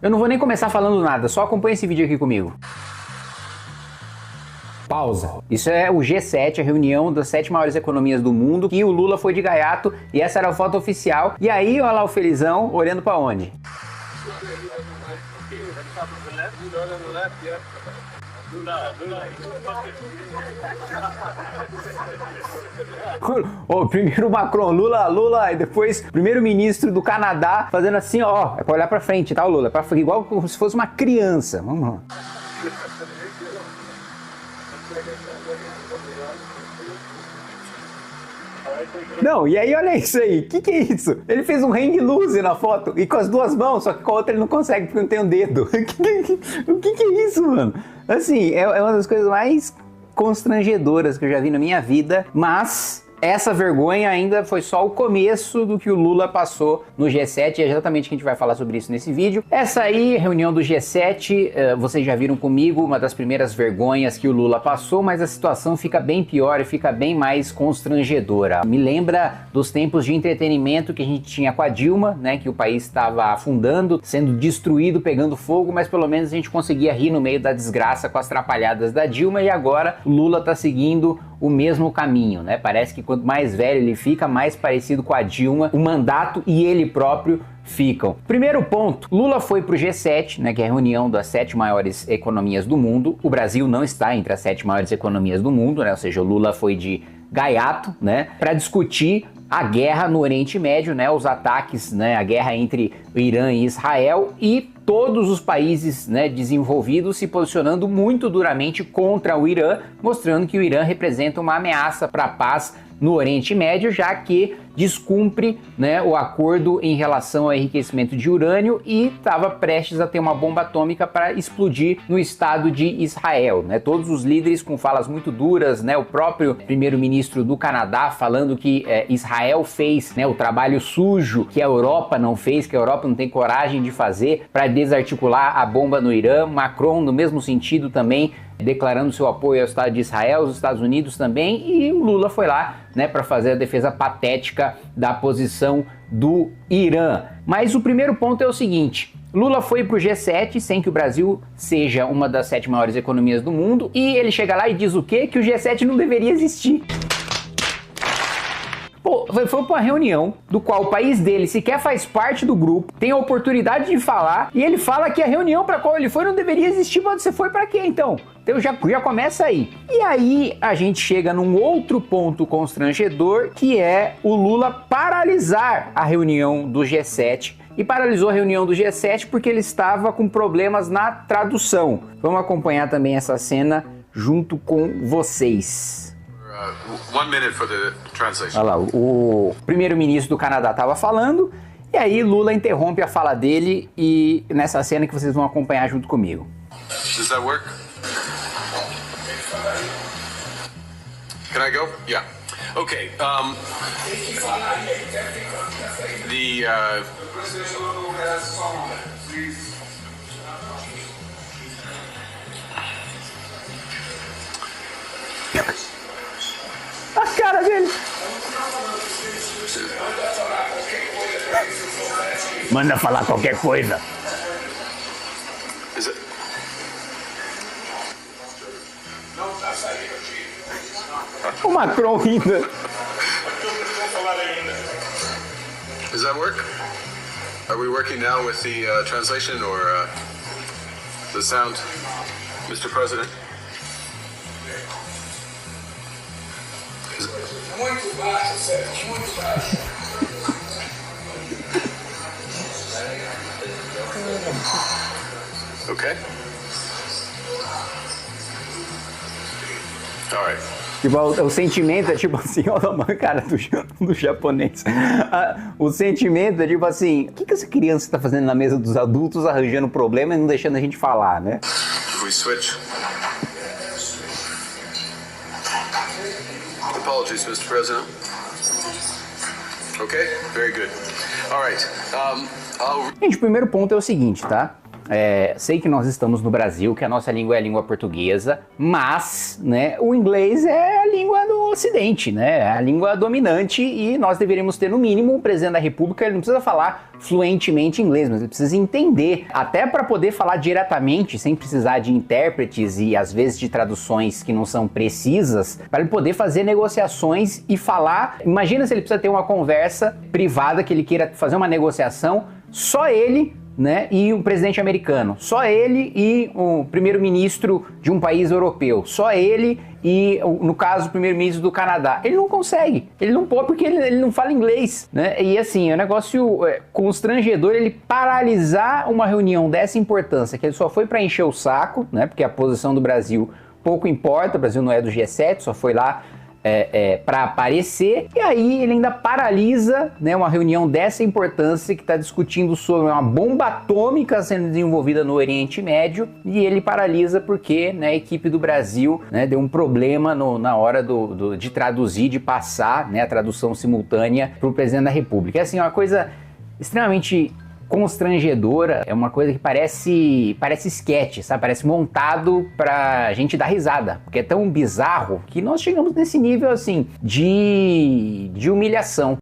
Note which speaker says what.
Speaker 1: Eu não vou nem começar falando nada, só acompanha esse vídeo aqui comigo. Pausa. Isso é o G7, a reunião das 7 maiores economias do mundo, que o Lula foi de gaiato e essa era a foto oficial. E aí, olha lá o felizão, olhando pra onde? Primeiro o Macron, Lula, e depois primeiro-ministro do Canadá fazendo assim, ó, é pra olhar pra frente, tá, o Lula? Igual como se fosse uma criança. Vamos lá. Não, e aí olha isso aí, o que é isso? Ele fez um hang loose na foto e com as duas mãos, só que com a outra ele não consegue porque não tem um dedo. O que é isso, mano? Assim, é uma das coisas mais constrangedoras que eu já vi na minha vida, mas essa vergonha ainda foi só o começo do que o Lula passou no G7, e é exatamente que a gente vai falar sobre isso nesse vídeo. Essa aí, reunião do G7, vocês já viram comigo, uma das primeiras vergonhas que o Lula passou, mas a situação fica bem pior e fica bem mais constrangedora. Me lembra dos tempos de entretenimento que a gente tinha com a Dilma, né, que o país estava afundando, sendo destruído, pegando fogo, mas pelo menos a gente conseguia rir no meio da desgraça com as trapalhadas da Dilma, e agora o Lula tá seguindo o mesmo caminho, né? Parece que quanto mais velho ele fica, mais parecido com a Dilma, o mandato e ele próprio ficam. Primeiro ponto, Lula foi pro G7, né, que é a reunião das 7 maiores economias do mundo. O Brasil não está entre as 7 maiores economias do mundo, né? Ou seja, o Lula foi de gaiato, né, para discutir a guerra no Oriente Médio, né, os ataques, né, a guerra entre o Irã e Israel, e todos os países, né, desenvolvidos se posicionando muito duramente contra o Irã, mostrando que o Irã representa uma ameaça para a paz no Oriente Médio, já que descumpre, né, o acordo em relação ao enriquecimento de urânio e estava prestes a ter uma bomba atômica para explodir no Estado de Israel, né? Todos os líderes com falas muito duras, né? O próprio primeiro-ministro do Canadá falando que Israel fez, né, o trabalho sujo que a Europa não fez, que a Europa não tem coragem de fazer para desarticular a bomba no Irã. Macron, no mesmo sentido também, declarando seu apoio ao Estado de Israel, os Estados Unidos também, e o Lula foi lá, né, para fazer a defesa patética da posição do Irã. Mas o primeiro ponto é o seguinte: Lula foi pro G7 sem que o Brasil seja uma das 7 maiores economias do mundo, e ele chega lá e diz o quê? Que o G7 não deveria existir. Pô, foi pra uma reunião do qual o país dele sequer faz parte do grupo, tem a oportunidade de falar, e ele fala que a reunião pra qual ele foi não deveria existir, mas você foi pra quê então? Então já começa aí. E aí a gente chega num outro ponto constrangedor, que é o Lula paralisar a reunião do G7. E paralisou a reunião do G7 porque ele estava com problemas na tradução. Vamos acompanhar também essa cena junto com vocês.
Speaker 2: 1 minute for the translation.
Speaker 1: Olha lá, o primeiro-ministro do Canadá estava falando, e aí Lula interrompe a fala dele, e nessa cena que vocês vão acompanhar junto comigo.
Speaker 2: Does that work? Can I go? Yeah. Okay.
Speaker 1: A cara dele. Manda falar qualquer coisa.
Speaker 2: Is it?
Speaker 1: O Macron ainda.
Speaker 2: Does that work? Are we working now with the translation or the sound, Mr. President?
Speaker 3: Muito baixo, Sérgio, muito baixo.
Speaker 2: Okay. All right.
Speaker 1: Tipo, o sentimento é tipo assim, olha a cara do japonês. O sentimento é tipo assim, o que essa criança está fazendo na mesa dos adultos, arranjando problema e não deixando a gente falar, né?
Speaker 2: If we switch. Apologies, Mr. President. Okay, very good. All right.
Speaker 1: Gente, o primeiro ponto é o seguinte, tá? sei que nós estamos no Brasil, que a nossa língua é a língua portuguesa, mas, né, o inglês é a língua do Ocidente, né, é a língua dominante e nós deveríamos ter, no mínimo, o presidente da República, ele não precisa falar fluentemente inglês, mas ele precisa entender, até para poder falar diretamente, sem precisar de intérpretes e, às vezes, de traduções que não são precisas, para ele poder fazer negociações e falar. Imagina se ele precisa ter uma conversa privada, que ele queira fazer uma negociação, só ele, né, e um presidente americano, só ele e o primeiro-ministro de um país europeu, só ele e, no caso, o primeiro-ministro do Canadá. Ele não consegue, ele não pode porque ele não fala inglês, né? E assim, é um negócio constrangedor ele paralisar uma reunião dessa importância, que ele só foi para encher o saco, né? Porque a posição do Brasil pouco importa, o Brasil não é do G7, só foi lá para aparecer, e aí ele ainda paralisa, né, uma reunião dessa importância que está discutindo sobre uma bomba atômica sendo desenvolvida no Oriente Médio, e ele paralisa porque, né, a equipe do Brasil, né, deu um problema na hora de traduzir, de passar, né, a tradução simultânea para o presidente da República. É assim, uma coisa extremamente constrangedora, é uma coisa que parece sketch, sabe? Parece montado pra gente dar risada, porque é tão bizarro que nós chegamos nesse nível, assim, de humilhação.